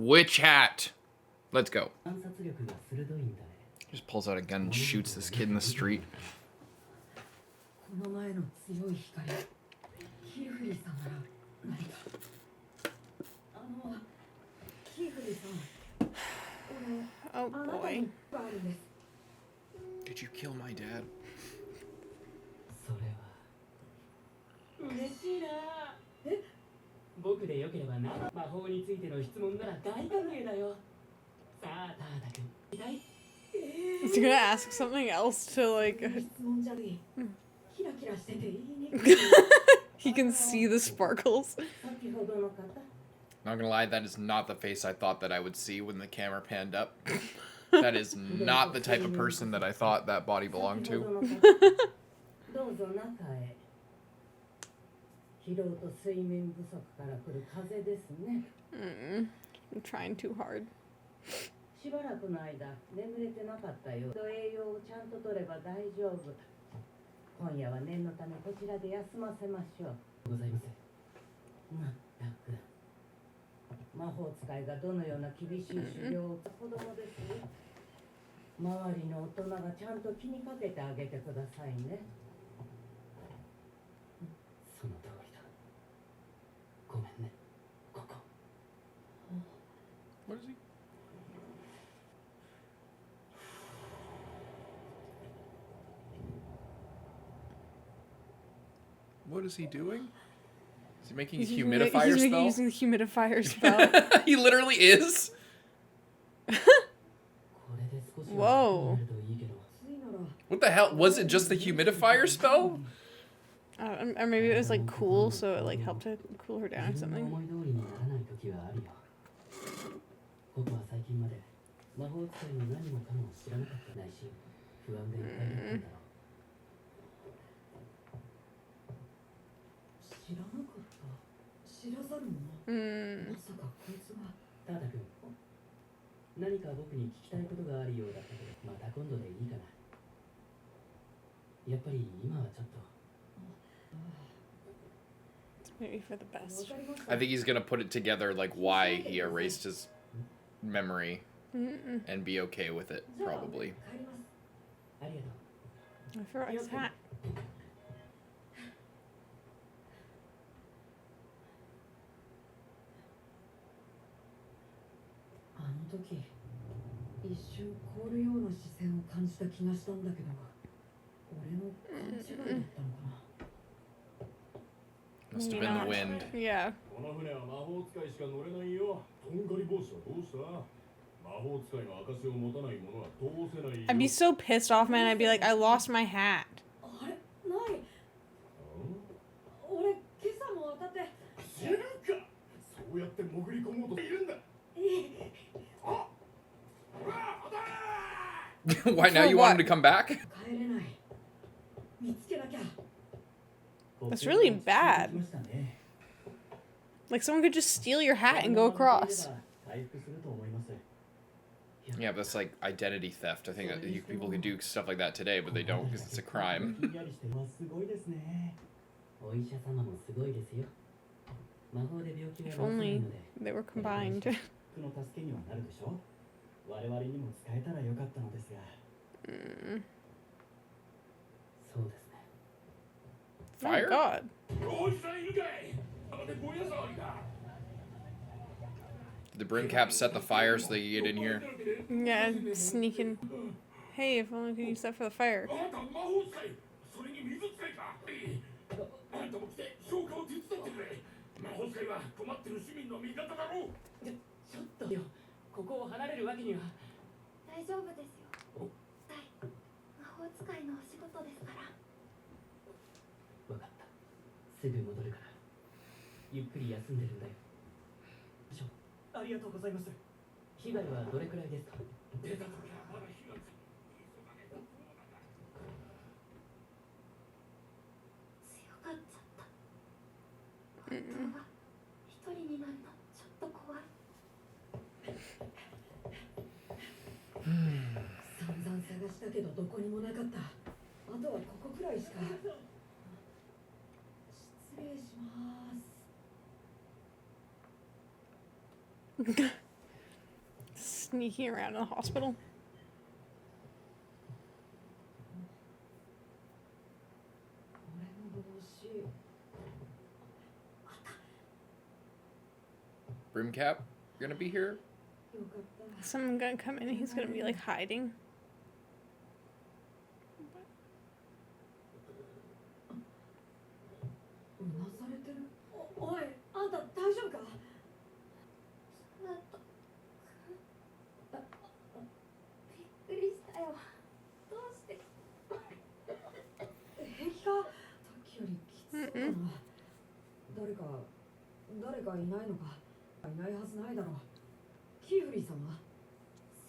witch hat. Let's go. Just pulls out a gun and shoots this kid in the street. Oh boy. Did you kill my dad? Is he gonna ask something else to like... He can see the sparkles. Not gonna lie, that is not the face I thought that I would see when the camera panned up. That is not the type of person that I thought that body belonged to. I'm trying too hard. What is he? What is he doing? Is he making a humidifier spell? He's using the humidifier spell. He literally is. Whoa. What the hell? Was it just the humidifier spell? Or maybe it was like cool, so it like helped to cool her down or something. Maybe for the best. I think he's gonna put it together like why he erased his memory and be okay with it, probably. I forgot his hat. Must have been the wind. Yeah. I'd be so pissed off, man. I'd be like, I lost my hat. Why now? You want him to come back? That's really bad. Like someone could just steal your hat and go across. Yeah, that's like identity theft. I think that people could do stuff like that today, but they don't because it's a crime. If only they were combined. Fire? Oh God. Did the brim cap set the fire so they could get in here? Yeah, sneaking. Hey, if only we could use that for the fire. sneaking around in the hospital. Brim cap, you're gonna be here? Someone gonna come in and he's gonna be like hiding. Mm-mm. 誰かいないのか。いないはずないだろう。キーフリーさんは？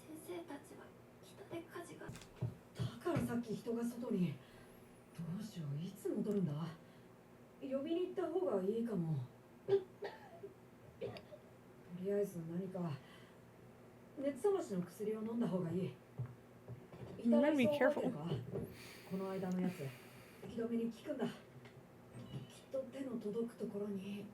先生たちは北で火事が。だからさっき人が外に。どうしよう、いつ戻るんだ。呼びに行った方がいいかも。とりあえず何か熱冷ましの薬を飲んだ方がいい。You better be careful. この間のやつ、息止めに効くんだ。きっと手の届くところに。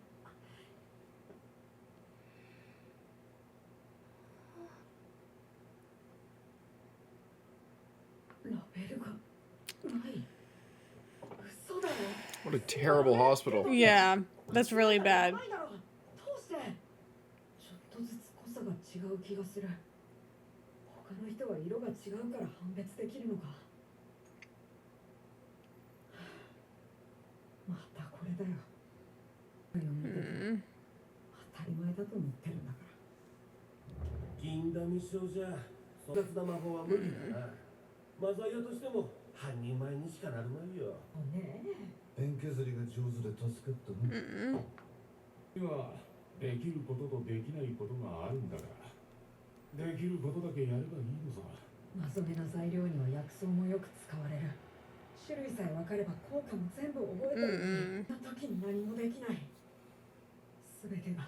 What a terrible hospital. Yeah, that's really bad. ちょっとずつ濃さが違う気がする。他の人は色が違うから判別できるのか。またこれだよ。当たり前だと思ってるんだから。禁断密書じゃ粗雑な魔法は無理だな。マザイアとしても半人前にしかなるまいよ。ねえ。ペン削りが上手で助かったな。今できることとできないことがあるんだから、できることだけやればいいのさ。謎めな材料には薬草もよく使われる。種類さえ分かれば効果も全部覚えてる。の時に何もできない。全てが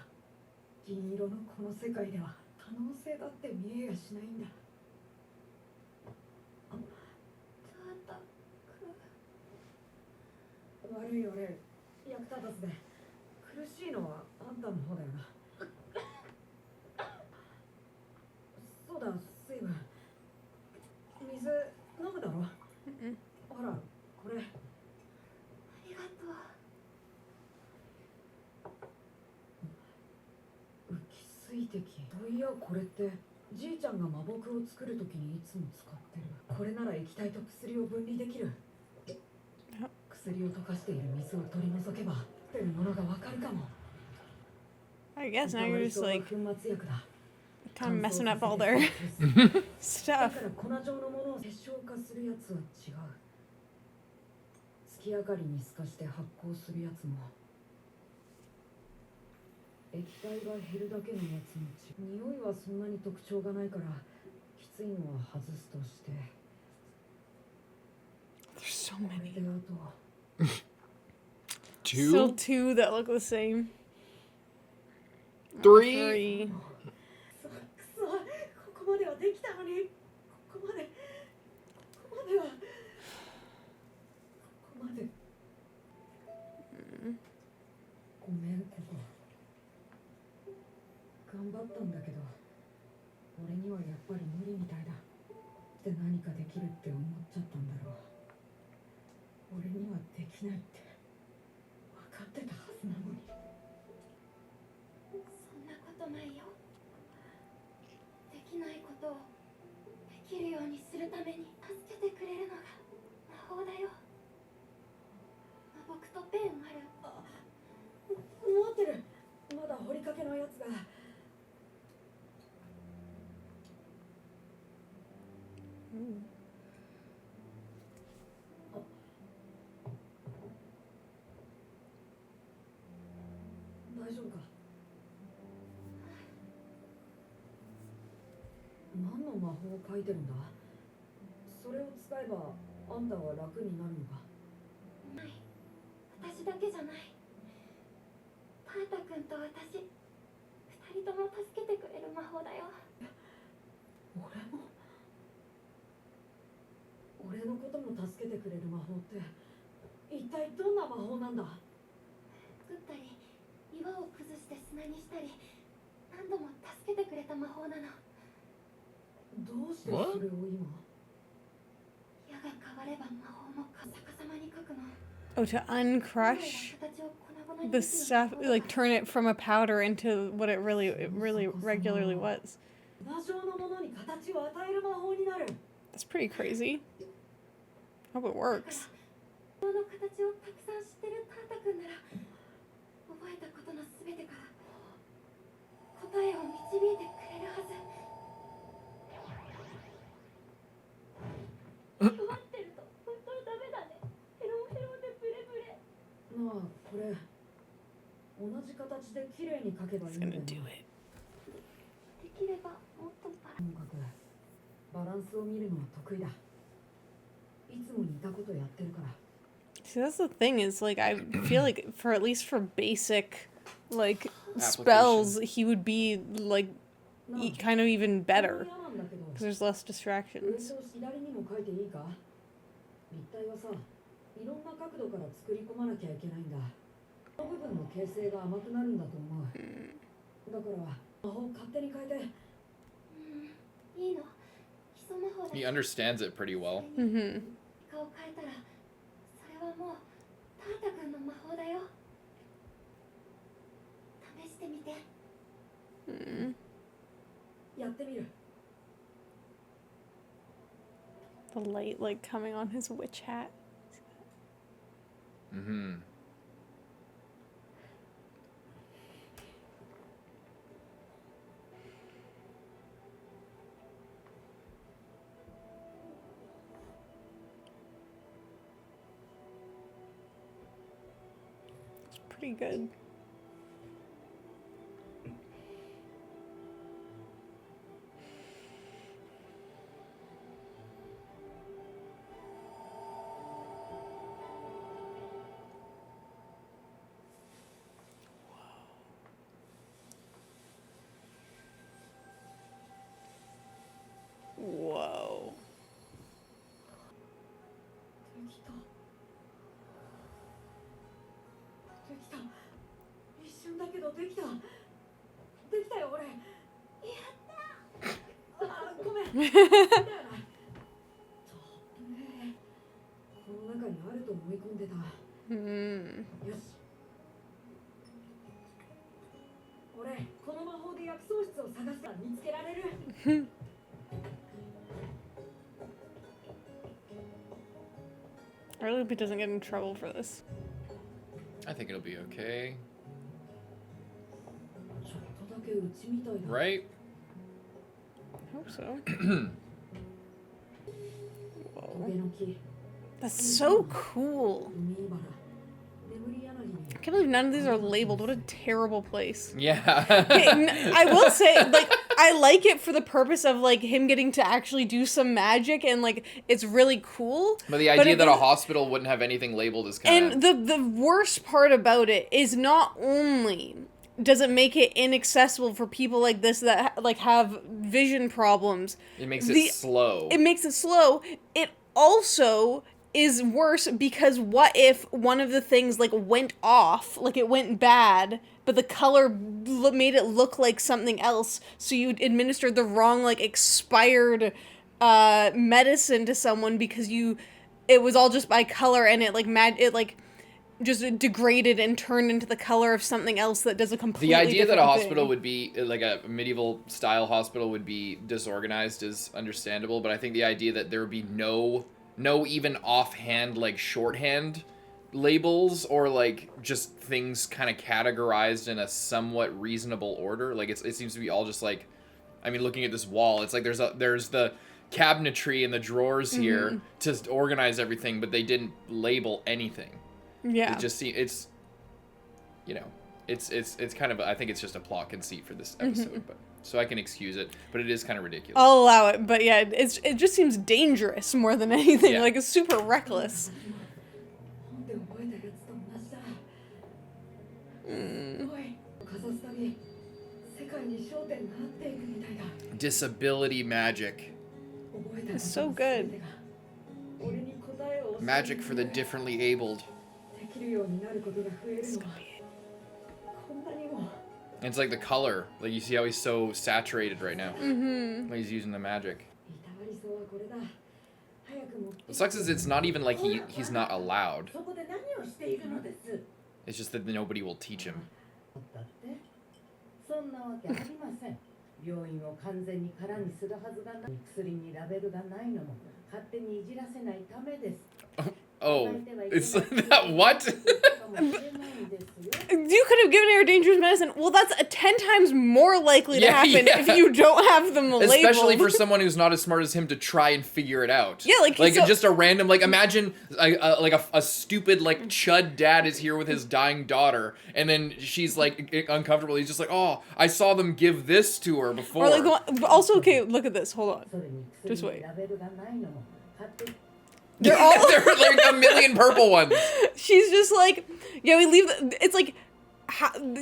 銀色のこの世界では可能性だって見えやしないんだ。悪い俺、役立たずで。苦しいのはあんたの方だよな。そうだ、水分。水飲むだろ。ほら、これ。ありがとう。浮き水滴。そういや、これってじいちゃんが魔木を作るときにいつも使ってる。これなら液体と薬を分離できる。薬を溶かしている水を取り除けばっていうものがわかるかも。 I guess now you're just like kind of messing up all their stuff. だから粉状のものを結晶化するやつは違う。月明かりに透かして発光するやつも、液体が減るだけのやつも違う。匂いはそんなに特徴がないからきついのは外すとして。 There's so many. であとは Two? Still two that look the same. Three? くそ、ここまではできたのに。ここまではごめん、ここ頑張ったんだけど俺にはやっぱり無理みたいだ。で何かできるって思っちゃったんだろう。俺にはできないって分かってたはずなのに。そんなことないよ。できないことをできるようにするために助けてくれるのが魔法だよ。魔木とペンある。持ってる。まだ掘りかけのやつが。大丈夫か。何の魔法を書いてるんだ。それを使えばあんたは楽になるのか。ない、私だけじゃない。パータ君と私、二人とも助けてくれる魔法だよ。俺のことも助けてくれる魔法って一体どんな魔法なんだ。作ったり岩を崩して砂にしたり何度も助けてくれた魔法なの。どうしてそ What? れを今矢が変われば魔法も逆さまに書くの。 Oh, to uncrush 形を粉々に the できる stuff, 魔法だ。 like turn it from a powder into what it really regularly was. 魔性のものに形を与える魔法になる。 That's pretty crazy. Hope it works. 魔法の形をたくさん知ってるタータ君なら覚えたことのすべてから答えを導いてくれるはず。弱ってると本当にダメだね。ヘロヘロでブレブレ。まあこれ同じ形で綺麗に描けばい It's いんだ gonna よ do な。 it. できればもっとバラともかくバランスを見るのは得意だ。いつも似たことやってるから。 See, that's the thing is, like, I feel like for at least for basic, like, spells, he would be, like, kind of even better. 嫌なんだけど Because there's less 上 distractions. と左にも描いていいか。立体はさ、いろんな角度から作り込まなきゃいけないんだ。この部分の形成が甘くなるんだと思う。だから魔法を勝手に変えて。いいの。基礎魔法だ。 He understands it pretty well. Mm-hmm. 顔を変えたらそれはもうタータ君の魔法だよ。試してみて。 Mm. やってみる。 The light, like, coming on his witch hat. Mm-hmm. It's pretty good. Whoa. できた。できた。一瞬だけどできた。できたよ俺。やった。あ、ごめん。だよな。とね。この中にあると思い込んでた。 Mm. よし。俺、この魔法で薬草室を探したら見つけられる。 I really hope he doesn't get in trouble for this. I think it'll be okay. ちょっとだけうちみたいだ。 Right? I hope so. トゲの木。 That's so cool. 海原。眠り柳に。 I can't believe none of these are labeled. What a terrible place. Yeah. Okay, I will say, like, I like it for the purpose of, like, him getting to actually do some magic, and, like, it's really cool. But the idea it that a doesn't- hospital wouldn't have anything labeled is kind And of... the worst part about it is not only does it make it inaccessible for people like this that, like, have vision problems. It makes it slow. It makes it slow. It also is worse because what if one of the things, like, went off, like, it went bad, but the color made it look like something else, so you administered the wrong, like, expired medicine to someone because it was all just by color, and it, like, just degraded and turned into the color of something else that does a completely The idea that a different hospital thing. would be, like a medieval style hospital would be disorganized is understandable, but I think the idea that there would be no even offhand, like, shorthand labels or, like, just things kind of categorized in a somewhat reasonable order. Like, it seems to be all just, like, I mean, looking at this wall, it's like there's the cabinetry and the drawers here to organize everything, but they didn't label anything. Yeah. It just it's, you know, it's kind of, I think it's just a plot conceit for this episode, but so I can excuse it, but it is kind of ridiculous. I'll allow it, but yeah, it just seems dangerous more than anything. Yeah. Like, it's super reckless. 本で覚えたやつと同じだ。 Mm. すごい。かざすたび世界に焦点が合っていくみたいだ。 Disability magic. 覚えた It's so good. 俺に答えを教えて Magic for the differently abled. できるようになることが増えるのはこんなにも。 And it's like the color. Like, you see how he's so saturated right now. Mm-hmm. When he's using the magic. 理想はこれだ。早く持って What sucks is it's not even like he's not allowed. そこで何をしているのです。 It's just that nobody will teach him. だってそんなわけありません。病院を完全に空にするはずがない。薬にラベルがないのも勝手にいじらせないためです。 Oh, it's that what? You could have given her dangerous medicine. Well, that's 10 times more likely to Yeah, happen yeah. if you don't have them labeled. Especially for someone who's not as smart as him to try and figure it out. Yeah, like, like so- just a random like imagine a stupid like chud dad is here with his dying daughter, and then she's like uncomfortable. He's just like, oh, I saw them give this to her before. Or like the one, also, okay, look at this. Hold on. Just wait. They're all They're like a million purple ones. She's just like, yeah, we leave. It's like,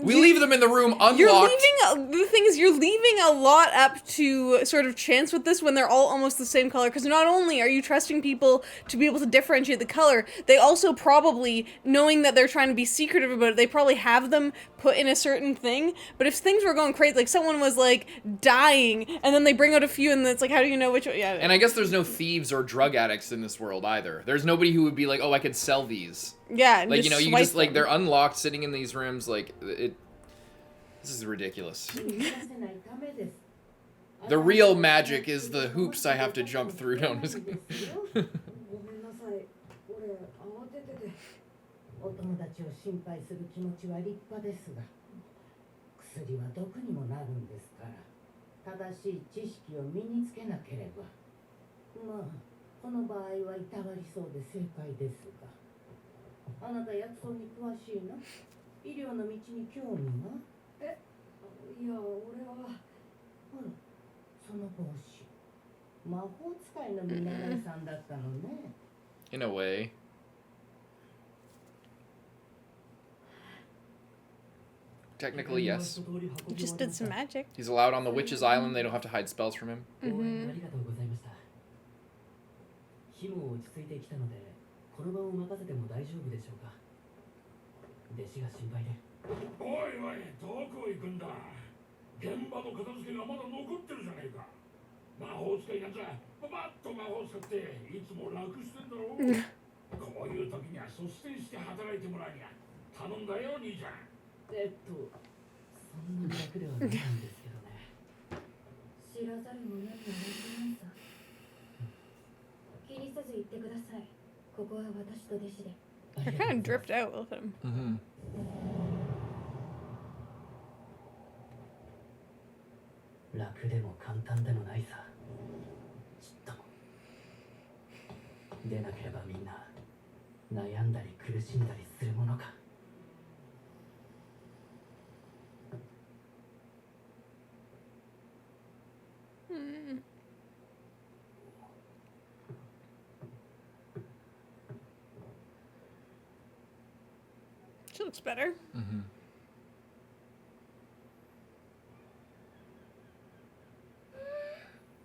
We leave them in the room unlocked. You're leaving. The thing is, you're leaving a lot up to sort of chance with this when they're all almost the same color. Because not only are you trusting people to be able to differentiate the color, they also probably, knowing that they're trying to be secretive about it, they probably have them put in a certain thing. But if things were going crazy, like someone was like dying, and then they bring out a few, and it's like, how do you know which one? Yeah. And I guess there's no thieves or drug addicts in this world either. There's nobody who would be like, oh, I could sell these. Yeah, like you know, you swipe just like them. they're unlocked, sitting in these rooms. Like it. This is ridiculous. The real magic is the hoops I have to jump through. No, I'm just kidding. ごめんなさい。俺慌ててて。お友達を心配する気持ちは立派ですが、薬は毒にもなるんですから、正しい知識を身につけなければ、まあこの場合はいたわりそうで正解ですが、あなた薬草に詳しいの？医療の道に興味が？いや俺は、ほらその帽子、魔法使いの見習いさんだったのね。In a way. Technically, yes. He just did some magic. He's allowed on the Witch's Island. They don't have to hide spells from him. ありがとうございました。火も落ち着いてきたので、この場を任せても大丈夫でしょうか。弟子が心配で。おいおい、どこ行くんだ。現場の片付けがまだ残ってるじゃねえか。魔法使いなんざパパッと魔法使っていつも楽してんだろう。こういう時には率先して働いてもらいや。頼んだよ兄ちゃん。そんなに楽ではないんですけどね。知らざる者にはわからんさ。気にせず言ってください。ここは私と弟子で。They're kind of dripped out. Look at him. Mm-hmm. 楽でも簡単でもないさ。ちっとも。でなければみんな悩んだり苦しんだりするものか。She looks better. Mm-hmm.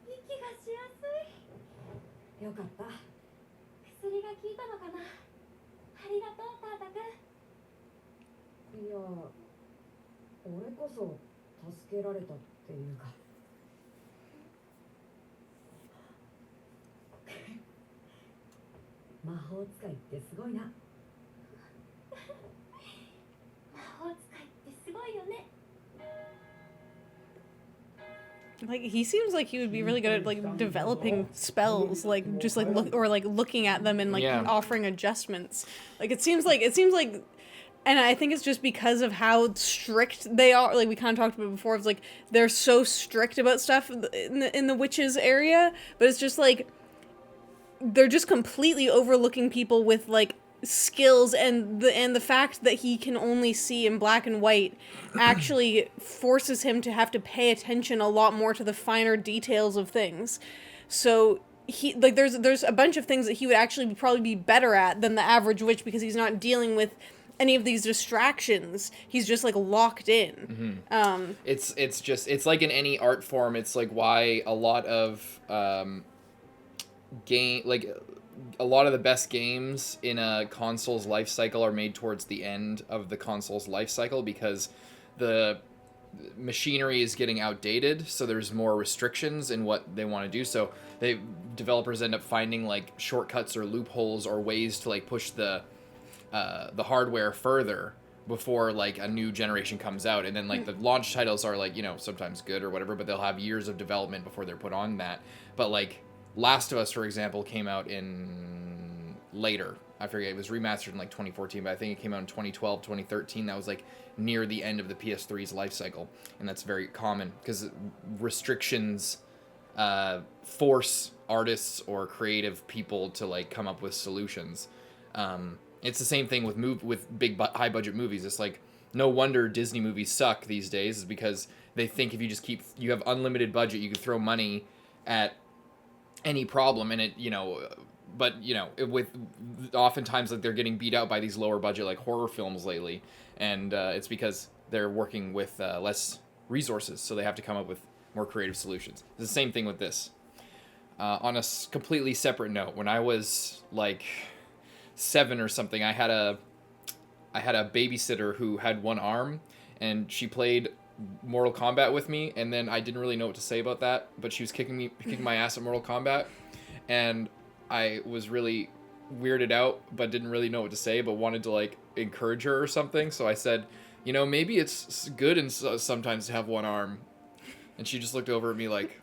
息がしやすい。よかった。薬が効いたのかな。ありがとう、タータくん。いや、俺こそ助けられたっていうか。魔法使いってすごいな。魔法使いってすごいよね。 Like he seems like he would be really good at like developing spells, like just like looking at them and like Yeah. offering adjustments. Like it seems like, and I think it's just because of how strict they are. Like we kind of talked about before, it's like they're so strict about stuff in the witches area, but it's just like they're just completely overlooking people with like skills, and the fact that he can only see in black and white actually forces him to have to pay attention a lot more to the finer details of things. So he like there's a bunch of things that he would actually probably be better at than the average witch, because he's not dealing with any of these distractions. He's just like locked in. Mm-hmm. It's like in any art form. It's like why a lot of a lot of the best games in a console's life cycle are made towards the end of the console's life cycle, because the machinery is getting outdated, so there's more restrictions in what they want to do. So developers end up finding like shortcuts or loopholes or ways to like push the hardware further before like a new generation comes out. And then like the launch titles are like, you know, sometimes good or whatever, but they'll have years of development before they're put on that. But like Last of Us, for example, came out in later. I forget, it was remastered in like 2014, but I think it came out in 2012, 2013. That was like near the end of the PS3's life cycle. And that's very common because restrictions force artists or creative people to like come up with solutions. It's the same thing with big high budget movies. It's like no wonder Disney movies suck these days, is because they think if you just you have unlimited budget, you can throw money at any problem, and it, you know, but you know, with oftentimes like they're getting beat out by these lower budget like horror films lately, and it's because they're working with less resources, so they have to come up with more creative solutions. It's the same thing with this. On a completely separate note, when I was like 7 or something, I had a babysitter who had one arm, and she played Mortal Kombat with me, and then I didn't really know what to say about that, but she was kicking my ass at Mortal Kombat, and I was really weirded out, but didn't really know what to say, but wanted to like encourage her or something. So I said, you know, maybe it's good and sometimes to have one arm. And she just looked over at me like,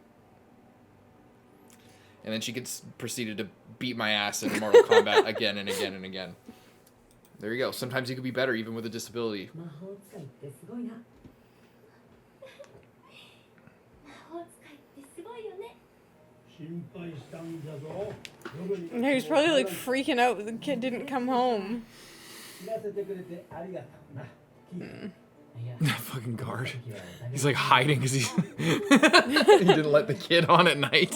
and then she proceeded to beat my ass in Mortal Kombat again and again and again. There you go. Sometimes you can be better even with a disability. 魔法使いってすごいな。魔法使いってすごいよね。心配したんじゃぞ。 Yeah, he's probably like freaking out that the kid didn't come home. 知らせてくれてありがとうな。That fucking guard. He's like hiding because he didn't let the kid on at night.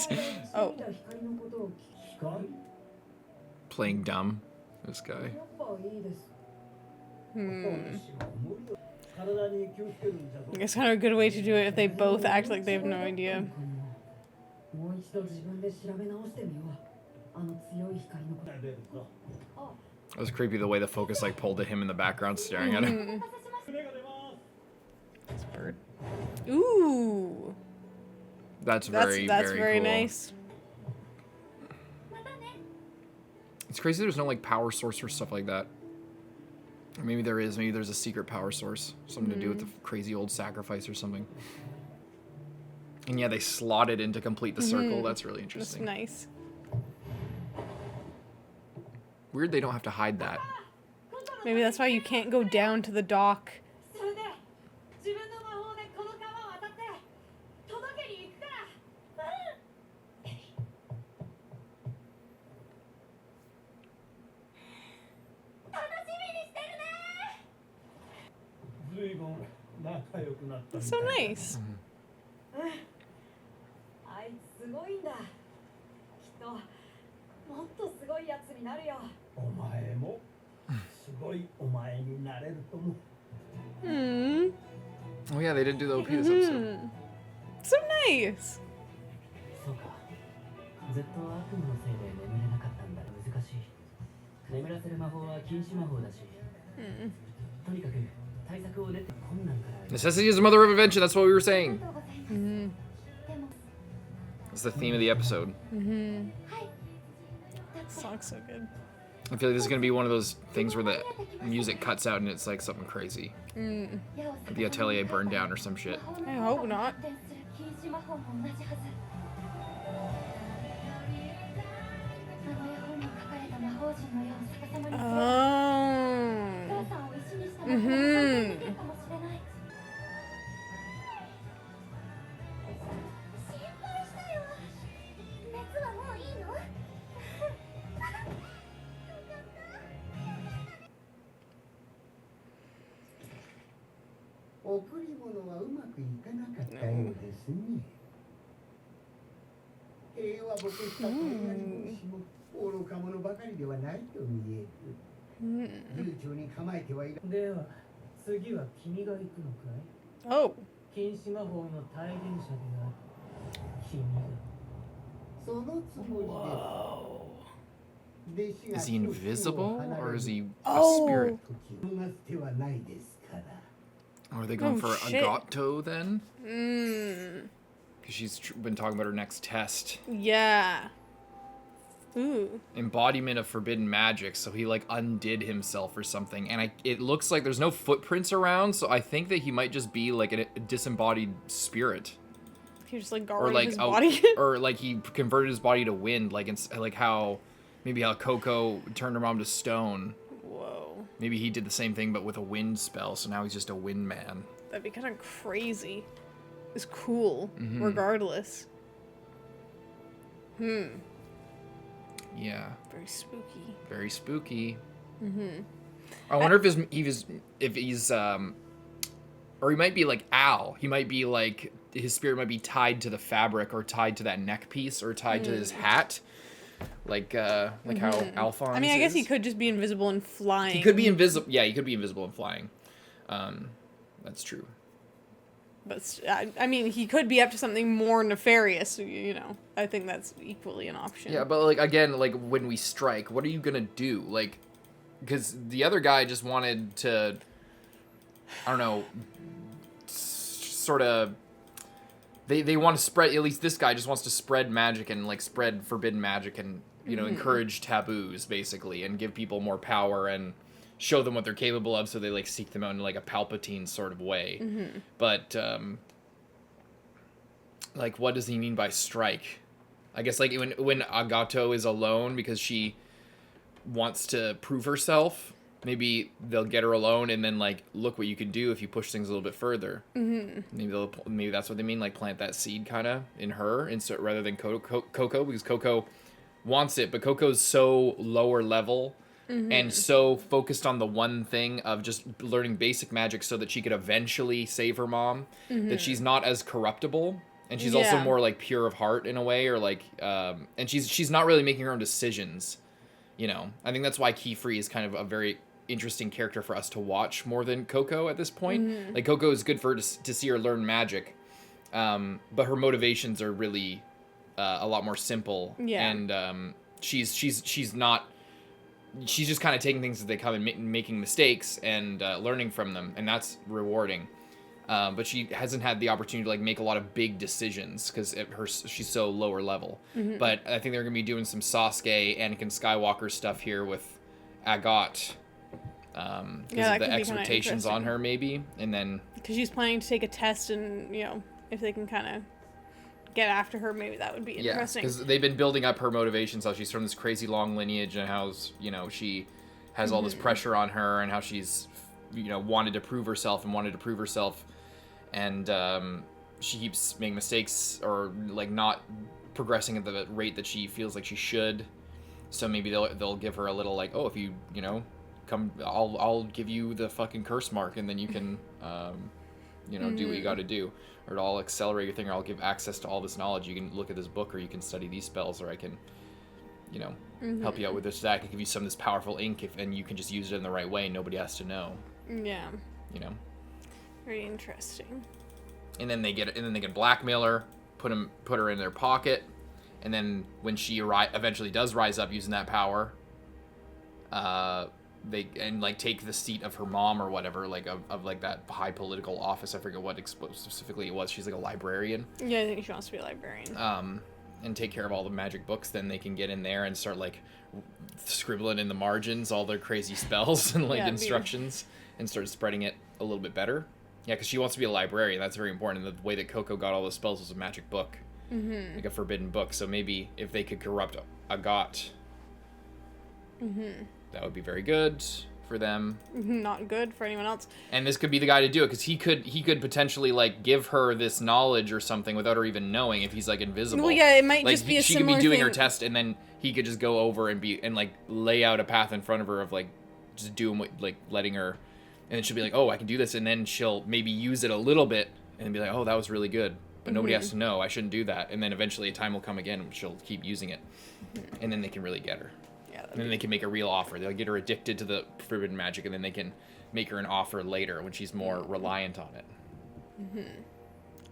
Oh. 光のことを光 Playing dumb. This guy. やっぱいいです。 体に気をつけるんじゃぞ。 I guess kind of a good way to do it if they both act like they have no idea. もう一度自分で調べ直してみよう。あの強い光のこと。 出るぞ。 It was creepy the way the focus like pulled at him in the background, staring at him. 船が出ます。 Bird. Ooh. That's That's very very cool. nice. It's crazy there's no like power source or stuff like that. Or maybe there is. Maybe there's a secret power source. Something to do with the crazy old sacrifice or something. And yeah, they slot it in to complete the circle. That's really That's interesting. nice. Weird they don't have to hide that. Maybe that's why you can't go down to the dock. それで自分の魔法でこの川を渡って届けに行くから。楽しみにしてるね。ずいぶん仲良くなったみ That's た so い。 nice. あいつすごいんだ。きっともっとすごいやつになるよ。お前もすごいお前になれると思う。 Hmm. Oh yeah, they didn't do the OP this episode. So nice. そうか。ずっと悪夢のせいで眠れなかったんだ。難しい。眠らせる魔法は禁止魔法だし。とにかく対策を練って困難から。 Necessity is the mother of invention. That's what we were saying. ありがとうございます。でも It's the theme of the episode. はい。 Song's so good. I feel like this is gonna be one of those things where the music cuts out and it's like something crazy. The Atelier burned down or some shit. I hope not. 禁止魔法も同じはず。あの絵本に書かれた魔法陣のよう逆さまに座る。 Oh. お母さんを石にした魔法ができるかもしれない。心配したよ。熱はもういいの？ 贈り物はうまくいかなかったようですね。平和ボケしたとんがり帽子も愚か者ばかりではないと見える。悠長に構えてはいらでは、次は君が行くのかい？ Oh. 禁止魔法の体現者である君が。そのつもりです。弟子が Is he invisible or is he a Oh. spirit? 時を逃す手はないですから。Or are they going for shit. Agato then? Because she's been talking about her next test. Yeah. Ooh. Embodiment of forbidden magic, so he like undid himself or something, and it looks like there's no footprints around, so I think that he might just be like a disembodied spirit, He just like got or rid like of his body. or like he converted his body to wind, like how Coco turned her mom to stone. Whoa. Maybe he did the same thing but with a wind spell, so now he's just a wind man. That'd be kind of crazy. It's cool, Mm-hmm. regardless. Yeah. Very spooky. Very spooky. I wonder if he's or he might be like Al. He might be like, his spirit might be tied to the fabric or tied to that neck piece or tied to his hat. Like how Alphonse I mean, I guess is. he could just be invisible and flying. He could be invisible. Yeah, he could be invisible and flying. That's true. But I mean, he could be up to something more nefarious. You know, I think that's equally an option. Yeah, but like again, like when we strike, what are you gonna do? Like, because the other guy just wanted to, I don't know, sort of. They want to spread. At least this guy just wants to spread magic and like spread forbidden magic and encourage taboos basically and give people more power and show them what they're capable of, so they like seek them out in like a Palpatine sort of way. But like, what does he mean by strike? I guess like when Agato is alone because she wants to prove herself, maybe they'll get her alone and then like, look what you can do if you push things a little bit further. Maybe that's what they mean, like plant that seed kind of in her instead rather than Coco, because Coco wants it, but Coco's so lower level. And so focused on the one thing of just learning basic magic so that she could eventually save her mom, that she's not as corruptible, and she's also more like pure of heart in a way, or like, and she's not really making her own decisions, you know. I think that's why qifrey is kind of a very interesting character for us to watch more than Coco at this point. Like Coco is good for her to see her learn magic, but her motivations are really a lot more simple, and she's not. She's just kind of taking things as they come and making mistakes and learning from them, and that's rewarding. But she hasn't had the opportunity to like make a lot of big decisions because she's so lower level. But I think they're gonna be doing some Sasuke, Anakin Skywalker stuff here with Agat, because of the exhortations on her, maybe, and then because she's planning to take a test, and you know, if they can kind of get after her, maybe that would be interesting. Because they've been building up her motivations, how she's from this crazy long lineage and how, you know, she has all this pressure on her and how she's, you know, wanted to prove herself, and she keeps making mistakes or like not progressing at the rate that she feels like she should. So maybe they'll give her a little like, oh, if you know, come, I'll give you the fucking curse mark and then you can you know, do what you got to do, or I'll accelerate your thing, or I'll give access to all this knowledge. You can look at this book, or you can study these spells, or I can, you know, help you out with this, that. I can give you some of this powerful ink, and you can just use it in the right way. Nobody has to know. Yeah. You know. Very interesting. And then they can blackmail her, put her in their pocket, and then when she eventually does rise up using that power, they like take the seat of her mom or whatever, like of like that high political office. I forget what specifically it was. She's like a librarian. Yeah, I think she wants to be a librarian. And take care of all the magic books. Then they can get in there and start like scribbling in the margins all their crazy spells and like instructions, and start spreading it a little bit better. Yeah, because she wants to be a librarian. That's very important. And the way that Coco got all those spells was a magic book, like a forbidden book. So maybe if they could corrupt Agat. That would be very good for them. Not good for anyone else. And this could be the guy to do it, because he could potentially like give her this knowledge or something without her even knowing, if he's like invisible. Well, yeah, it might like, just be a she similar could be doing thing. her test, and then he could just go over and like lay out a path in front of her of like just doing what, like letting her, and then she'll be like, oh, I can do this, and then she'll maybe use it a little bit and be like, oh, that was really good, but nobody has to know. I shouldn't do that. And then eventually a time will come again and she'll keep using it, and then they can really get her. And then they can make a real offer. They'll get her addicted to the forbidden magic, and then they can make her an offer later when she's more reliant on it.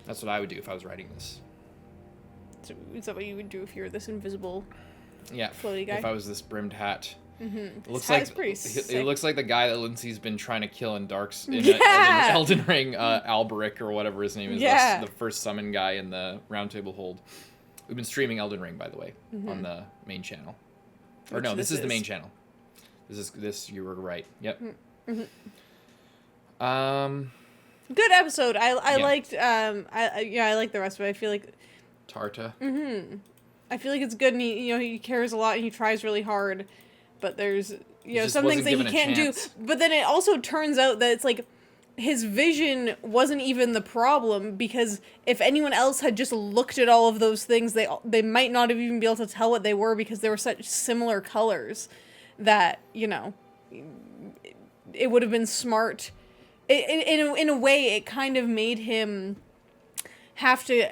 That's what I would do if I was writing this. So is that what you would do if you were this invisible Yeah, floaty guy? if I was this brimmed hat. It looks That's like pretty it sick. looks like the guy that Lindsay's been trying to kill in Yeah. Elden Ring, Alberic or whatever his name is. Yeah. That's the first summon guy in the Roundtable Hold. We've been streaming Elden Ring, by the way, on the main channel. Or Which no, this is the is. main channel. This you were right. Yep. Good episode. I Yeah. liked I like the rest of it. I feel like Tarta. I feel like it's good, and he cares a lot, and he tries really hard, but there's just some things wasn't that he given a can't do. chance. But then it also turns out that it's like his vision wasn't even the problem, because if anyone else had just looked at all of those things, they might not have even been able to tell what they were, because they were such similar colors that it would have been smart. In a way, it kind of made him have to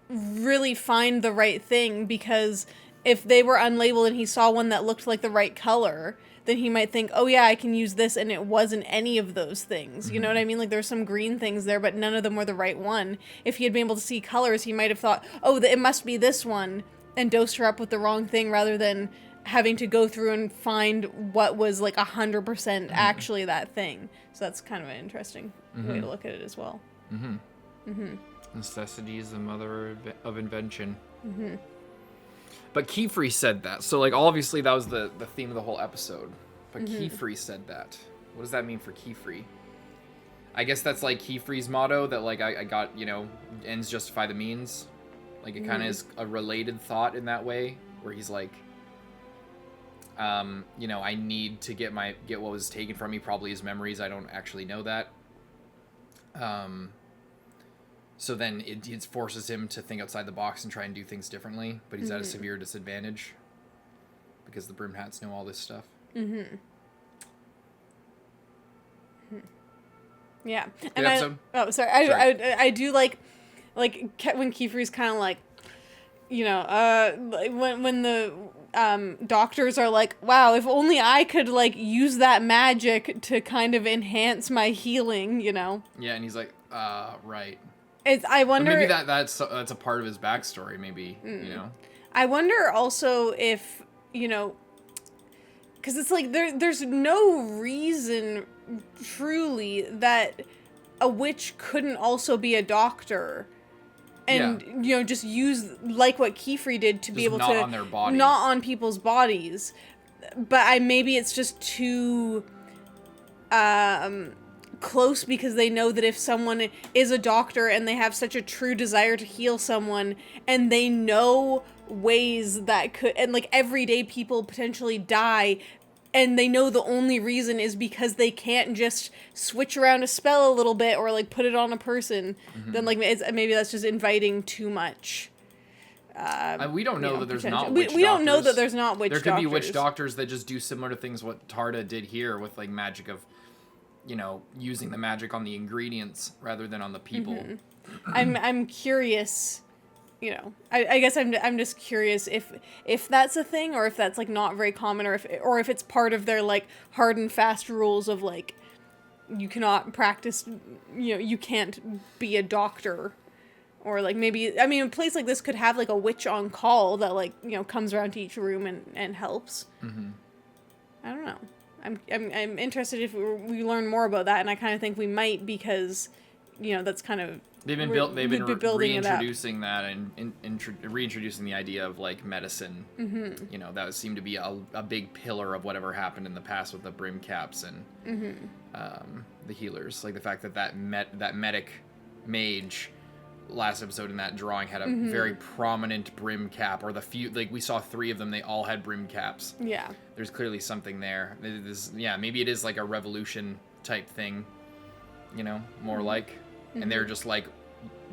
really find the right thing, because if they were unlabeled and he saw one that looked like the right color, then he might think, oh yeah, I can use this, and it wasn't any of those things. You know what I mean? Like, there's some green things there, but none of them were the right one. If he had been able to see colors, he might have thought, oh, it must be this one, and dosed her up with the wrong thing, rather than having to go through and find what was like 100% actually that thing. So that's kind of an interesting way to look at it as well. Necessity is the mother of invention. But qifrey said that. So, like, obviously that was the theme of the whole episode. But qifrey said that. What does that mean for qifrey? I guess that's, like, qifrey's motto, that, like, I got, ends justify the means. Like, it kind of is a related thought in that way, where he's like, I need to get what was taken from me, probably his memories. I don't actually know that. So then it forces him to think outside the box and try and do things differently, but he's at a severe disadvantage because the brim hats know all this stuff. Yeah. Good And episode. I do like when Kiefer's kind of like, when the doctors are like, wow, if only I could like use that magic to kind of enhance my healing, Yeah, and he's like, right. I wonder. But maybe that's a part of his backstory. Maybe I wonder also if because it's like there's no reason truly that a witch couldn't also be a doctor. And, just use, like what Kifrey did, to be able not to... on their bodies. Not on people's bodies. But maybe it's just too... close, because they know that if someone is a doctor and they have such a true desire to heal someone, and they know ways that could... And, like, everyday people potentially die... And they know the only reason is because they can't just switch around a spell a little bit or, like, put it on a person. Then, like, maybe that's just inviting too much. We don't know that there's not we witch we don't know doctors. that there's not witch doctors. There could be witch doctors that just do similar to things what Tarta did here with, like, magic of, using the magic on the ingredients rather than on the people. I'm curious... I guess I'm just curious if that's a thing, or if that's like not very common, or if it's part of their like hard and fast rules of like you cannot practice, you can't be a doctor, or like maybe a place like this could have like a witch on call that like comes around to each room and helps. I don't know. I'm interested if we learn more about that, and I kind of think we might, because that's kind of. They've been reintroducing that and reintroducing the idea of like medicine. That seemed to be a big pillar of whatever happened in the past with the brim caps and the healers. Like the fact that medic mage last episode in that drawing had a very prominent brim cap, or the few, like we saw 3 of them, they all had brim caps. Yeah. There's clearly something there. Maybe it is like a revolution type thing, more like. And they're just like,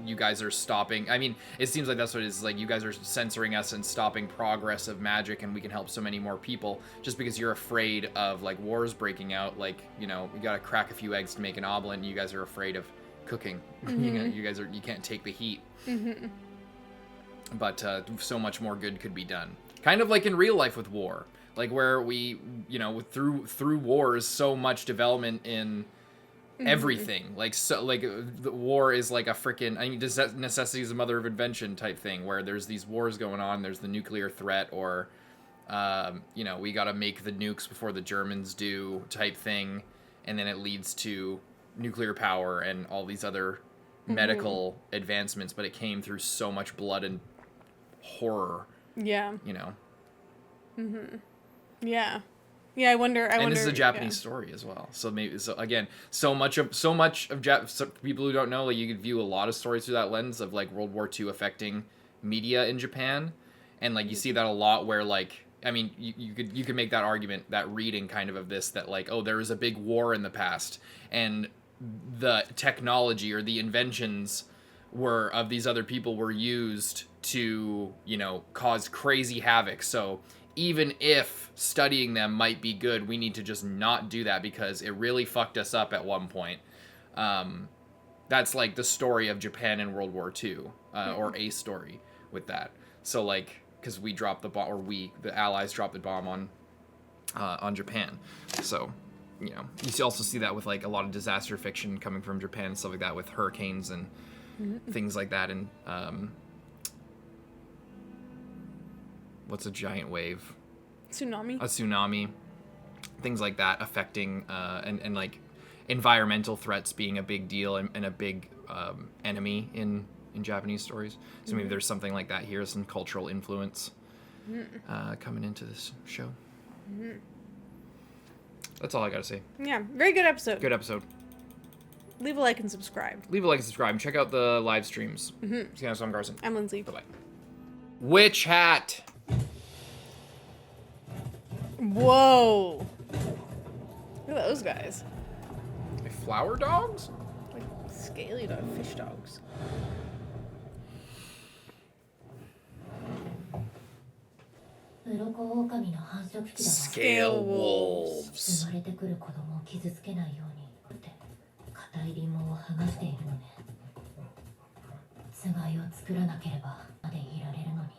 you guys are stopping. I mean, it seems like that's what it is. Like, you guys are censoring us and stopping progress of magic, and we can help so many more people just because you're afraid of, like, wars breaking out. Like, you gotta crack a few eggs to make an omelet, and you guys are afraid of cooking. You can't take the heat. But so much more good could be done. Kind of like in real life with war. Like, where we, through wars, so much development in... everything, the war is like a freaking, necessity is the mother of invention type thing, where there's these wars going on, there's the nuclear threat, or you know, we got to make the nukes before the Germans do type thing, and then it leads to nuclear power and all these other medical advancements, but it came through so much blood and horror. Yeah. You know. Yeah. Yeah, I wonder. And this is a Japanese story as well. So maybe, so again, so much of people who don't know, like, you could view a lot of stories through that lens of like World War II affecting media in Japan, and like you see that a lot where, like, I mean, you could make that argument, that reading kind of this, that like, oh, there was a big war in the past, and the technology or the inventions of these other people were used to, you know, cause crazy havoc. So even if studying them might be good, we need to just not do that because it really fucked us up at one point. That's like the story of Japan in World War II, or a story with that. So like, because we dropped the bomb, or the Allies dropped the bomb on Japan. So, you know, you also see that with like a lot of disaster fiction coming from Japan and stuff like that, with hurricanes and things like that. And what's a giant wave? Tsunami. A tsunami. Things like that affecting and like environmental threats being a big deal and a big enemy in Japanese stories. So maybe there's something like that here, some cultural influence coming into this show. That's all I gotta say. Yeah, very good episode. Good episode. Leave a like and subscribe. Leave a like and subscribe. Check out the live streams. So I'm Carson. I'm Lindsay. Bye-bye. Witch hat. Whoa. Look at those guys. Like flower dogs? Like scaly dog, fish dogs. Scale wolves. 生まれてくる子供を傷つけないようにって硬いリンゴを剥がしているのね。つがいを作らなければまでいられるのに。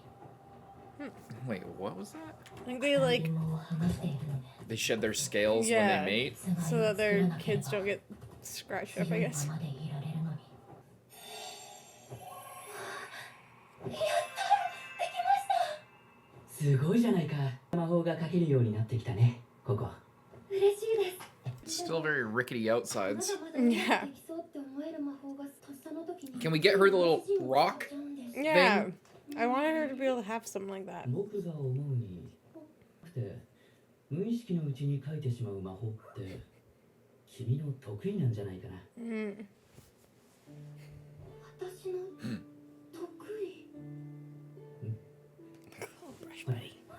Wait, what was that? I think they like リンゴを剥がしているのね。 They shed their scales Yeah. when they mate? so that their kids don't get scratched up, I guess. までいられるのに。すごいじゃないか。魔法がかけるようになってきたね、ここ。嬉しいです。 Still very rickety outsides. まだまだできそうって思える魔法がとっさの時に。 Can we get her the little rock? Yeah. I wanted her to be able to have something like that. 僕が思うに、って無意識のうちに書いてしまう魔法って君の得意なんじゃないかな。私の得意。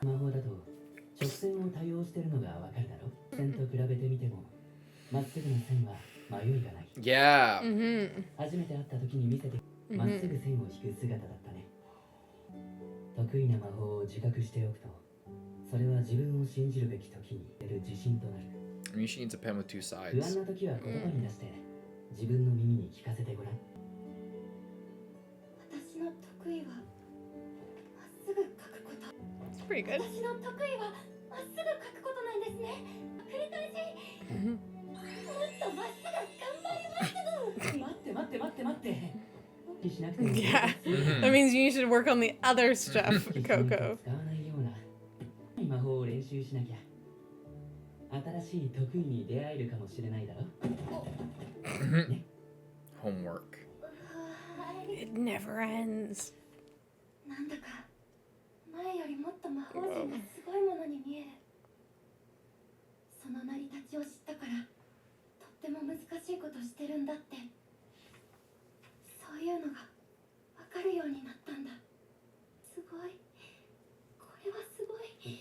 魔法だと直線を多用してるのがわかるだろ。線と比べてみてもまっすぐな線は迷いがない。 Yeah. 初めて会った時に見せてまっすぐ線を引く姿だったね。得意な魔法を自覚しておくと、それは自分を信じるべき時に出る自信となる。 I mean, she needs a pen with two 不 sides. 安な時は言葉に出して自分の耳に聞かせてごらん。私の得意はまっすぐ書くこと。 It's pretty good. 私の得意はまっすぐ書くことなんですね。繰り返し。もっとまっすぐ頑張り待って。しなくても Yeah. That means you should work on the other stuff, 使 Coco. わないような魔法を練習しなきゃ。新しい得意に出会えるかもしれないだろ。ね。 Homework. It never ends. なんだか前よりもっと魔法陣がすごいものに見える。その成り立ちを知ったからとっても難しいことしてるんだって、そういうのがわかるようになったんだ。すごい、これはすごい、す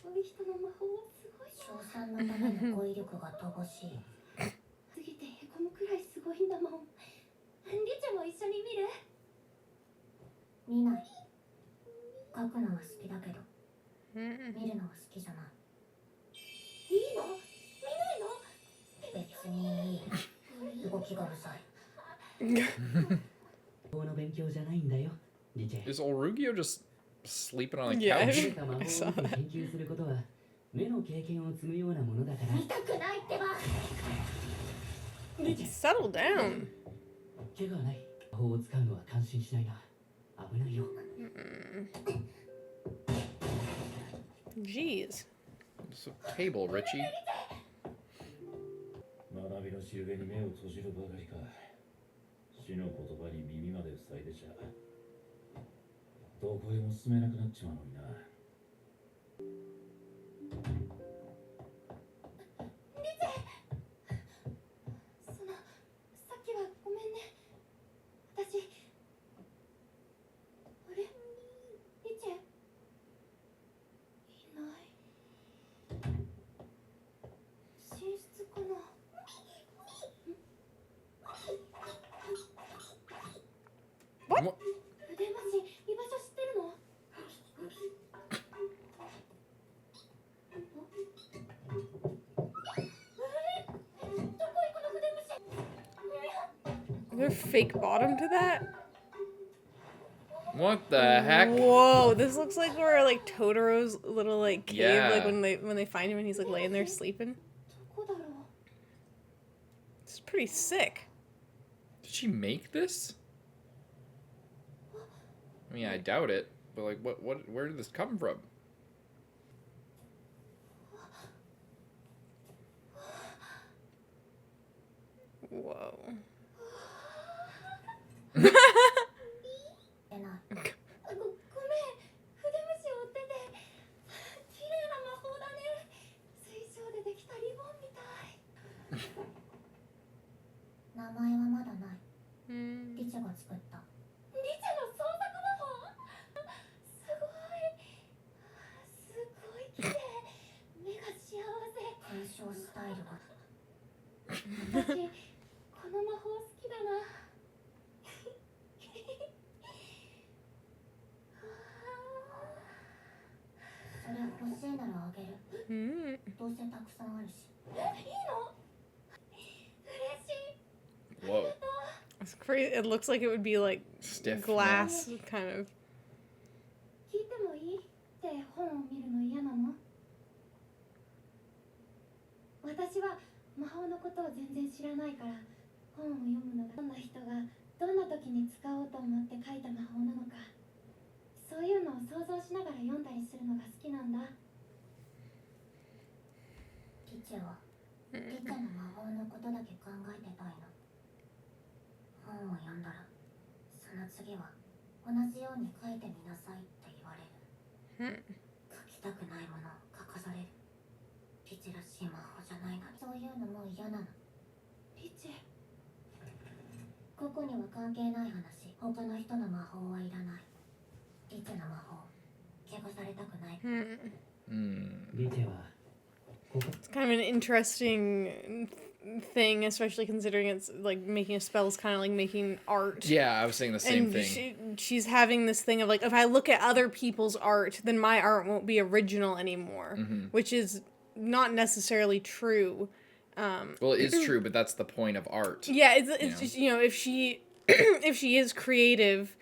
ごい人の魔法はすごいよ。賞賛のための語彙力が乏しい。過ぎてへこむくらいすごいんだもん。リチェも一緒に見る？見ない。書くのは好きだけど、見るのは好きじゃない。いいの？見ないの？別にいい。動きがうるさい。魔法の勉強じゃないんだよ、リチェ。 Is Orugio just sleeping on the Yeah. couch? 魔法を見て研究することは目の経験を積むようなものだから。見たくないってば。リチェ、 Settle down. 怪我はない。魔法を使うのは感心しないな。危ないよ。Jeez. It's a table, Richie. 学びのしるべに目を閉じるばかりか。死の言葉に耳まで塞いでちゃどこへも進めなくなっちまうのにな。さっきはごめんね。私、あれ？リチェ？いない。寝室かな？What? 腕まし、居場所知ってるの？どこ行くの筆虫？ Is there fake bottom to that? What the heck? Whoa, this looks like where like Totoro's little like cave, Yeah. like when they find him and he's like laying there sleeping. どこだろう？ It's pretty sick. Did she make this? I mean, I doubt it, but like, where did this come from? Whoa. ごめん、筆虫を追ってて綺麗な魔法だね。水晶でできたリボンみたい。名前はまだない。リチェが作った。リチェの創作魔法？すごい。すごい綺麗。目が幸せ。鑑賞スタイルが。私、この魔法好きだな。それ欲しいならあげる。どうせたくさんあるし。いいの？嬉しい。 Whoa. It's crazy. It looks like it would be like Stiff. glass, kind of. 聞いてもいいって本を見るの嫌なの？私は魔法のことを全然知らないから本を読むのがどんな人がどんな時に使おうと思って書いた魔法なのかそういうのを想像しながら読んだりするのが好きなんだ。リチェはリチェの魔法のことだけ考えてたいの。本を読んだらその次は同じように書いてみなさいって言われる。書きたくないものを書かされる。リチェらしい魔法じゃないのにそういうのもう嫌なの。リチェここには関係ない話。他の人の魔法はいらない。リチェの魔法怪我されたくない。リチェは It's kind of an interesting thing, especially considering it's like making a spell is kind of like making art. Yeah, I was saying the same And thing. she's having this thing of like, if I look at other people's art, then my art won't be original anymore, which is not necessarily true. Well, it is true, but that's the point of art. Yeah, it's just, you know, if she if she is creative,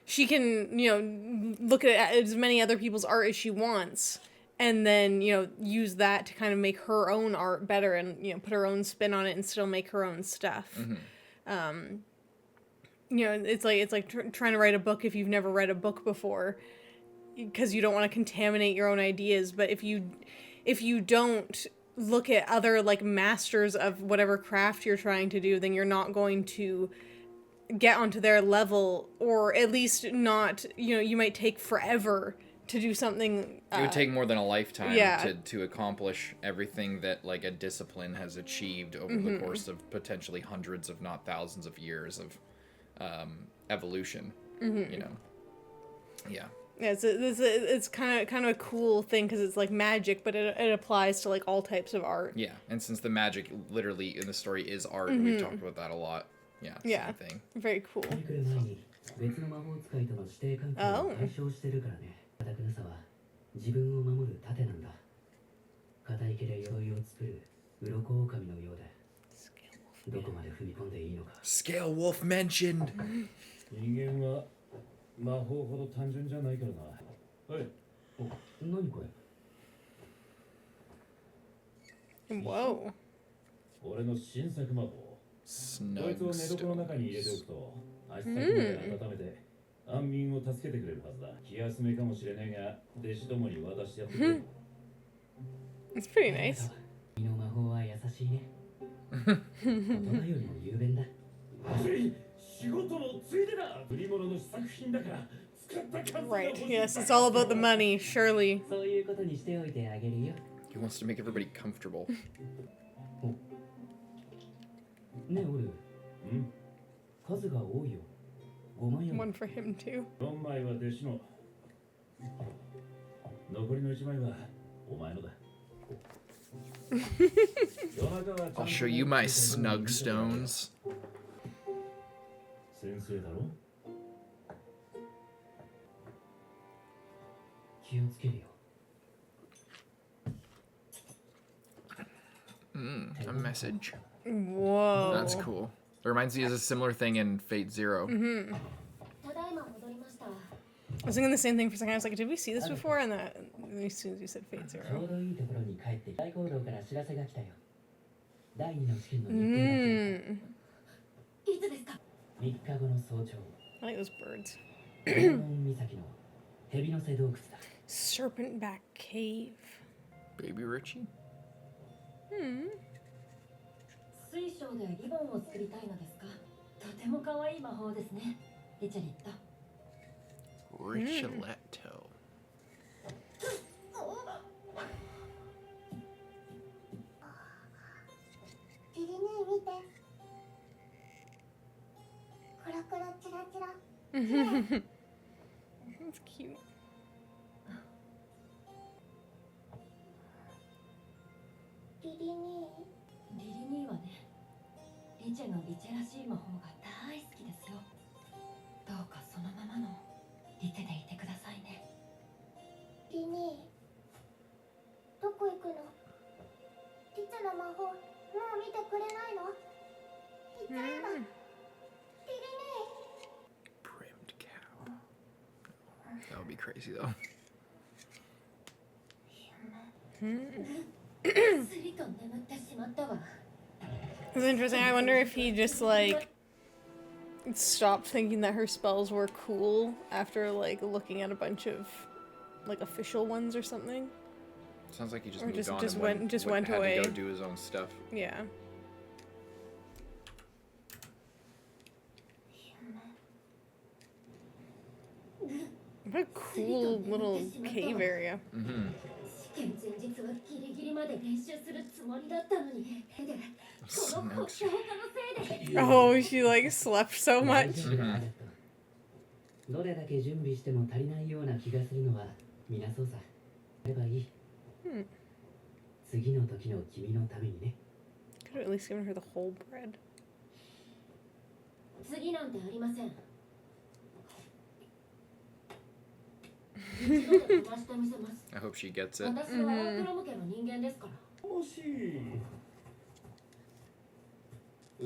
she can, you know, look at as many other people's art as she wants. And then, you know, use that to kind of make her own art better and, you know, put her own spin on it and still make her own stuff. You know, it's like trying to write a book if you've never read a book before, because you don't want to contaminate your own ideas. But if you don't look at other like masters of whatever craft you're trying to do, then you're not going to get onto their level, or at least not, you know, you might take forever to do something. It would take more than a lifetime yeah. to accomplish everything that like a discipline has achieved over the course of potentially hundreds, if not thousands of years of evolution. You know, yeah. Yeah, it's kind of a cool thing because it's like magic, but it applies to like all types of art. Yeah, and since the magic literally in the story is art, we've talked about that a lot. Yeah, same thing. Very cool. 来る前に別の魔法使いとの師弟関係を解消してるからね。堅くなさは自分を守る盾なんだ。固い毛で鎧を作る鱗狼のようで、どこまで踏み込んでいいのか。Scale Wolf mentioned. 人間は魔法ほど単純じゃないからな。はい。お、何これ。 Whoa. 俺の新作魔法。こいつを寝床の中に入れておくと、足先まで温めて安眠を助けてくれるはずだ。気休めかもしれないが、弟子どもに渡してやってくれ。It's pretty nice. 君の魔法は優しいね。大人よりも雄弁だ。仕事のついでだ。売り物の試作品だから使った数が欲 Right. しい。 Yes, it's all about the money, surely. そういうことにしておいてあげるよ。 He wants to make everybody comfortable. ねえオル、数が多いよ。5万円。 One for him too. 4枚は弟子の。残りの1枚はお前のだ。 I'll show you my snug stones. 先生だろ。気をつけるよ。 A message. Whoa. That's cool. It reminds me of a similar thing in Fate Zero. ただいま戻りました。 I was thinking the same thing for a second. I was like, did we see this before? And that as soon as you said Fate ちょ Zero. うどいいところに帰って大講堂から知らせが来たよ。第2の試験の日程が決まった。いつですか？ 3日後の早朝、 I like those birds. 天文岬の蛇の瀬洞窟だ。 Serpentback Cave. Baby Richie? 水晶でリボンを作りたいのですか？とても可愛い魔法ですね。リチャリット。 Richeletto. リリネ見て。コロコロチラチラ。 That's cute. リリネ。リリニーはね、リチェのリチェらしい魔法が大好きですよ。どうかそのままのリチェでいてくださいね。リニー。どこ行くの？リチャの魔法、もう見てくれないの？言ったら今。リリネ。 Brimmed cow. That would be crazy though. すりと眠ってしまったわ。 It's interesting. I wonder if he just like stopped thinking that her spells were cool after like looking at a bunch of like official ones or something. Sounds like he just Or moved just- on just and went- just went had away. to go do his own stuff. Yeah. What a cool little cave area. Mm-hmm. 試験前日はギリギリまで練習するつもりだったのに。で、この国境化のせいで。 Oh, she like slept so 大 much. 丈夫だアレット。どれだけ準備しても足りないような気がするのは皆そうさ。やればいい。次の時の君のためにね。 Could have at least given her the whole bread. 次なんてありません。一度で飛ばしてみせます。 I hope she gets it. 私は大黒向けの人間ですから。惜しい。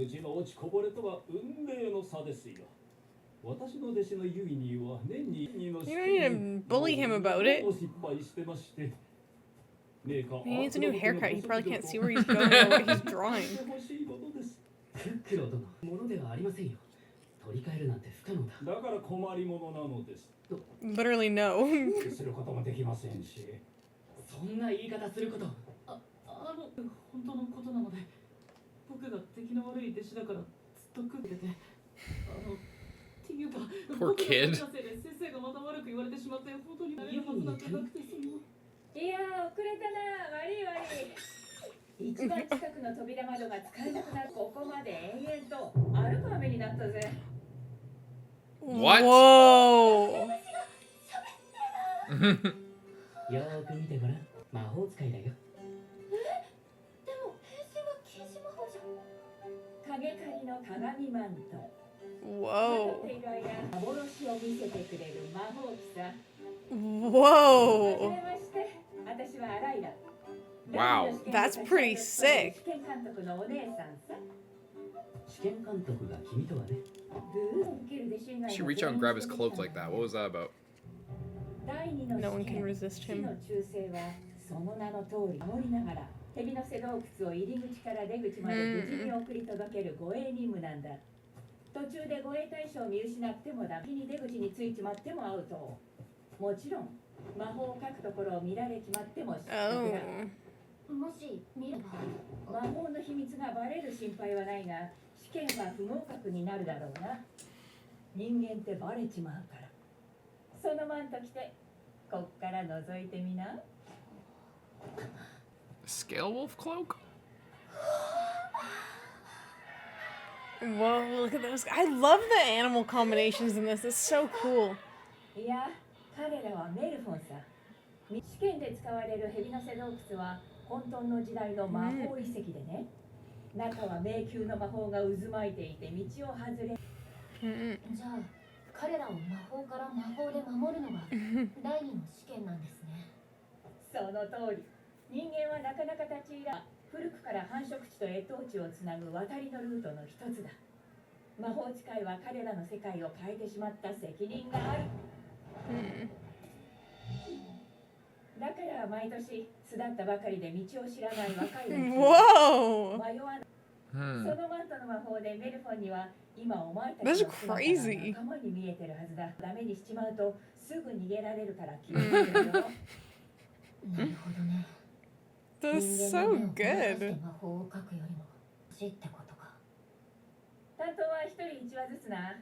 うちの落ちこぼれとは運命の差ですよ。私の弟子のユイニーは年に2の You don't need to bully him about it. 失敗してまして。 He needs a new haircut. He probably can't see where he's going or what he's drawing. クックロ殿、ものではありませんよ。取り替えるなんて不可能だ。だから困りものなのです。 Literally no. することもできませんし。そんな言い方すること。本当のことなので、僕が出来の悪い弟子だからずっと食ってて、っていうか、 Poor 僕の kid. せいで先生がまた悪く言われてしまって、本当になれるはずなんてなくて、いやー、遅れたな。悪い悪い。一番近くの扉窓が使えなくなる。ここまで延々と歩く羽目になったぜ。 What? Whoa. よーく見てごらん。魔法使いだよ。でも変身は禁止魔法じゃん。影刈りの鏡マント。 Whoa. 待っている間、幻を見せてくれる魔法機さ。はじ Whoa. めまして、私はアライラ。 Wow. That's pretty sick. 試験監督のお姉さんさ。試験監督が君とはね。ブーン受ける弟子以外の She reach out and grab his cloak like that. What was that about? 第二の No one 試 can 験 resist 死 him. の忠誠はその名の通り守りながら蛇の瀬洞窟を入り口から出口まで無事に送り届ける護衛任務なんだ。途中で護衛対象を見失ってもダメに出口についちまってもアウト。もちろん魔法を書くところを見られちまっても失格だ。 Oh. もし見れば魔法の秘密がバレる心配はないが、試験は不合格になるだろうな。人間ってバレちまうから。そのマント着て、こっから覗いてみな。 Scale wolf cloak? Whoa, look at those. I love the animal combinations in this. It's so cool. いや、彼らはメルフォンさ。試験で使われるヘビノセ洞窟は混沌の時代の魔法遺跡でね。中は迷宮の魔法が渦巻いていて道を外れ。じゃあ彼らを魔法から魔法で守るのが第二の試験なんですね。その通り。人間はなかなか立ち入ら古くから繁殖地と越冬地をつなぐ渡りのルートの一つだ。魔法使いは彼らの世界を変えてしまった責任がある。だから毎年巣立ったばかりで道を知らない若い Whoa! 迷わない。そ Hmm. のマントの魔法でメルフォンには今お前た That's ちの姿が crazy. 仲間に見えてるはずだ。ダメにしちまうとすぐ逃げられるから気をつけてよ。なるほどね。 That's 人 so 間の目を凝らして good. 魔法を書くよりも欲しいってことか。担当は一人一話ずつな。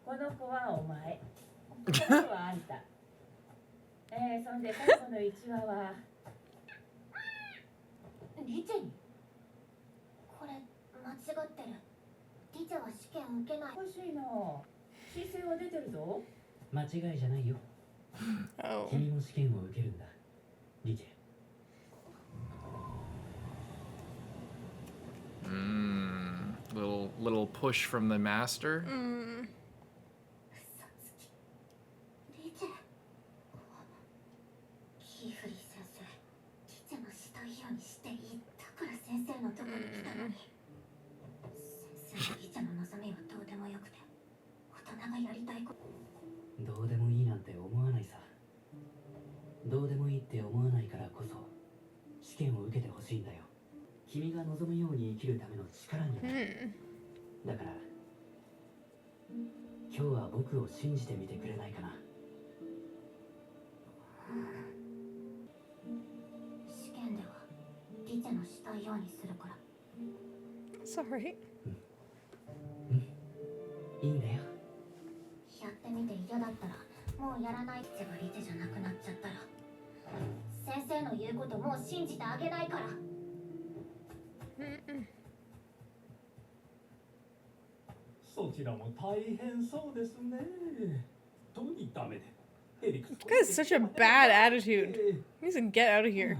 この子はお前。この子はあんた。そんで最後の一話は。リチェにこれ間違ってる。リチェは試験受けない。おかしいな。申請は出てるぞ。間違いじゃないよ。 Oh. 君も試験を受けるんだ、リチェ。 Little push from the master. 嘘つき。リチェ。キーフリー先生、リチェのしたいようにしていい。だから先生のとこに来たのに。先生はリチェの望みはどうでもよくて、大人がやりたいこと。どうでもいいなんて思わないさ。どうでもいいって思わないからこそ試験を受けてほしいんだよ。君が望むように生きるための力になる。だから今日は僕を信じてみてくれないかな。試験ではリチェのしたいようにするから。 It's alright. いいんだよ。やってみて嫌だったらもうやらない。リチェがリチェじゃなくなっちゃったら先生の言うこともう信じてあげないから。そちらも大変そうですね。とにダメで。エリック This guy has such a bad attitude. He needs to get out of here.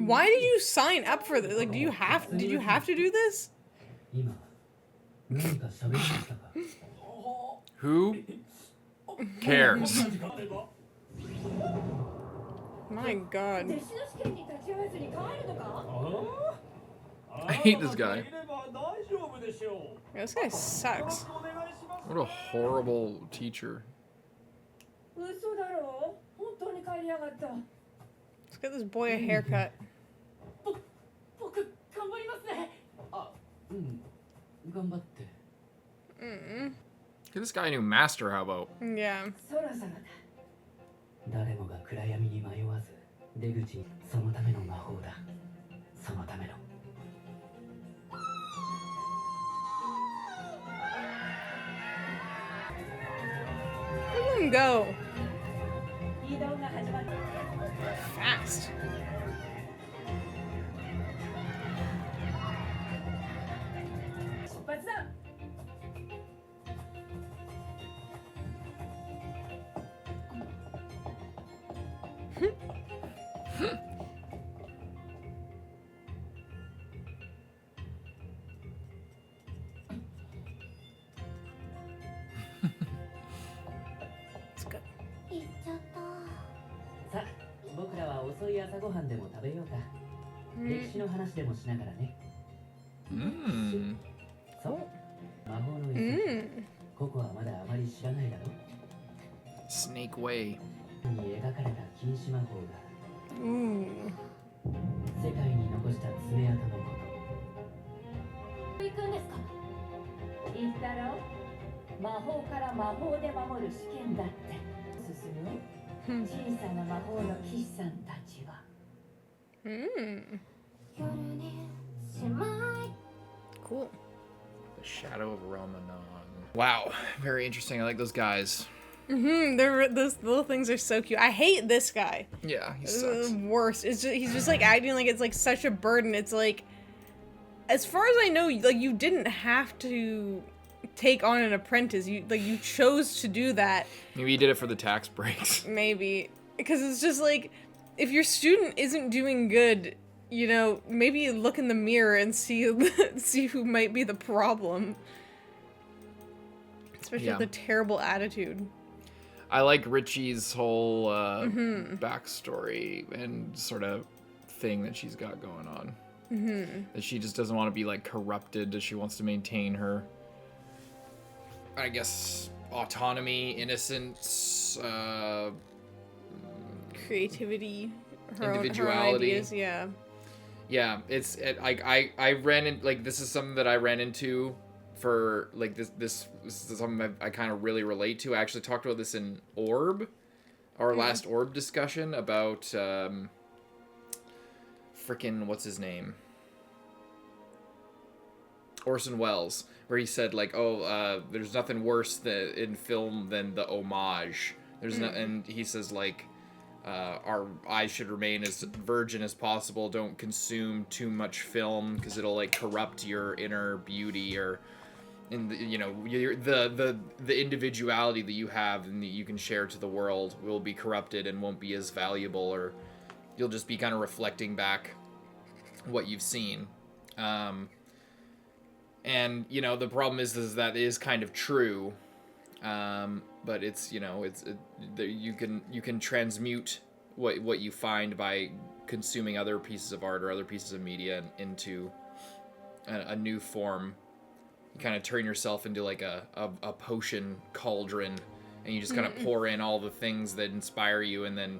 Why did you sign up for this? Like, did you have to do this? 今何か喋りましたか？ Who cares? My god. 弟子の試験に立ち会わずに帰るのか？ I hate this guy. 大丈夫でしょう。 This guy sucks. お願いします。 What a horrible teacher. 嘘だろう？本当に帰りやがった。 Let's get this boy a haircut. 僕頑張りますね。あ、頑張って。 Get this guy a new master, how about? Yeah. そろそろだ。誰もが暗闇に迷わず出口に。そのための魔法だ。そのための。 Let him go. 移動が始まった。 Fast. 出発だ。 Let's go. 行っちゃった。さあ、僕らは遅い朝ごはんでも食べようか。歴史の話でもしながらね。 Mm. そう。魔法の遺跡。ここはまだあまり知らないだろ。 Snake Way. に描かれた禁止魔法が Ooh. 世界に残した爪痕のこと。行くんですか？言ったろ？魔法から魔法で守る試験だって。進む？小さな魔法の騎士さんたちは Cool. The Shadow of Ramanan. Wow, very interesting. I like those guys. Those little things are so cute. I hate this guy. Yeah, he This sucks. is the worst. He's just like acting like it's like such a burden. It's like, as far as I know, like you didn't have to take on an apprentice. You chose to do that. Maybe he did it for the tax breaks. Maybe because it's just like, if your student isn't doing good, you know, maybe look in the mirror and see who might be the problem. Especially with the terrible attitude. I like Richie's whole backstory and sort of thing that she's got going on. That she just doesn't want to be like corrupted. That she wants to maintain her, I guess, autonomy, innocence, Creativity, her individuality. ideas, yeah. Yeah, I ran in, like, this is something that I ran into for, like, this is something I kind of really relate to. I actually talked about this in Orb, our last Orb discussion about, frickin' what's his name? Orson Welles, where he said, like, there's nothing worse in film than the homage. There's no, and he says, like, our eyes should remain as virgin as possible. Don't consume too much film because it'll like corrupt your inner beauty, or the individuality that you have and that you can share to the world will be corrupted and won't be as valuable, or you'll just be kind of reflecting back what you've seen. And the problem is that is kind of true. But it's, you can transmute what you find by consuming other pieces of art or other pieces of media into a new form. You kind of turn yourself into like a potion cauldron, and you just kind of pour in all the things that inspire you, and then,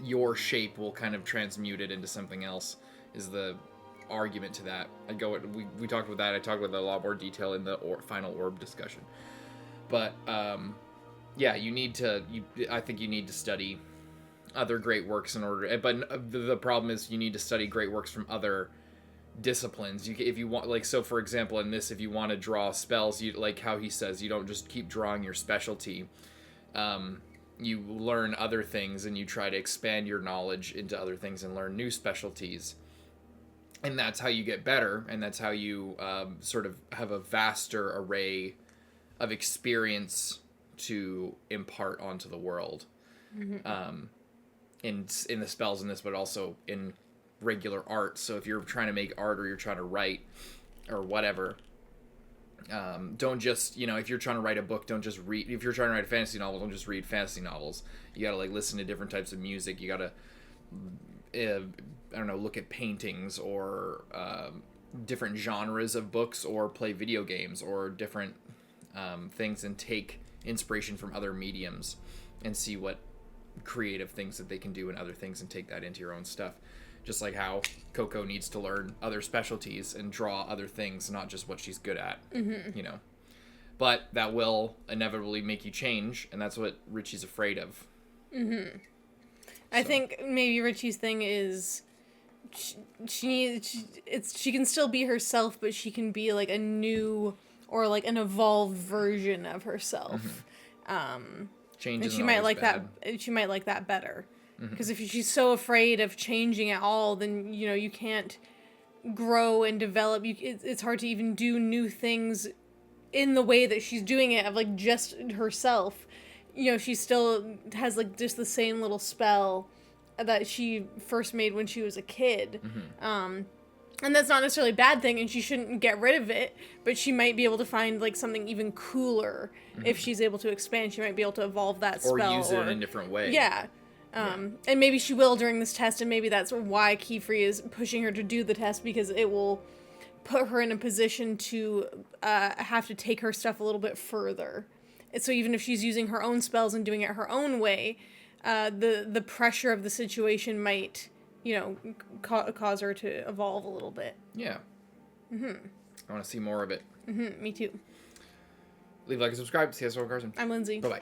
your shape will kind of transmute it into something else, is the argument to that. We talked about that. I talked about that in a lot more detail in the final Orb discussion. But, yeah, I think you need to study other great works in order, but the problem is you need to study great works from other disciplines. If you want, like, so for example, in this, if you want to draw spells, you, like how he says, you don't just keep drawing your specialty. You learn other things, and you try to expand your knowledge into other things and learn new specialties. And that's how you get better, and that's how you sort of have a vaster array of experience to impart onto the world. In the spells in this, but also in regular art. So if you're trying to make art, or you're trying to write or whatever, don't just, if you're trying to write a book, don't just read. If you're trying to write a fantasy novel, don't just read fantasy novels. You gotta, like, listen to different types of music. You gotta look at paintings, or different genres of books, or play video games, or different things, and take inspiration from other mediums and see what creative things that they can do in other things, and take that into your own stuff. Just like how Coco needs to learn other specialties and draw other things, not just what she's good at, But that will inevitably make you change, and that's what Richie's afraid of. I think maybe Richie's thing is she can still be herself, but she can be like a new, or like an evolved version of herself. Change, and she might like that. She might like that better, because if she's so afraid of changing at all, then you can't grow and develop. It's hard to even do new things in the way that she's doing it, of like just herself. She still has like just the same little spell that she first made when she was a kid. And that's not necessarily a bad thing, and she shouldn't get rid of it, but she might be able to find like something even cooler if she's able to expand. She might be able to evolve that spell. Or use it in a different way. Yeah. And maybe she will during this test, and maybe that's why qifrey is pushing her to do the test, because it will put her in a position to have to take her stuff a little bit further. And so even if she's using her own spells and doing it her own way, the pressure of the situation might, cause her to evolve a little bit. Yeah. I want to see more of it. Me too. Leave a like and subscribe. See you guys. I'm Lindsay. Bye-bye.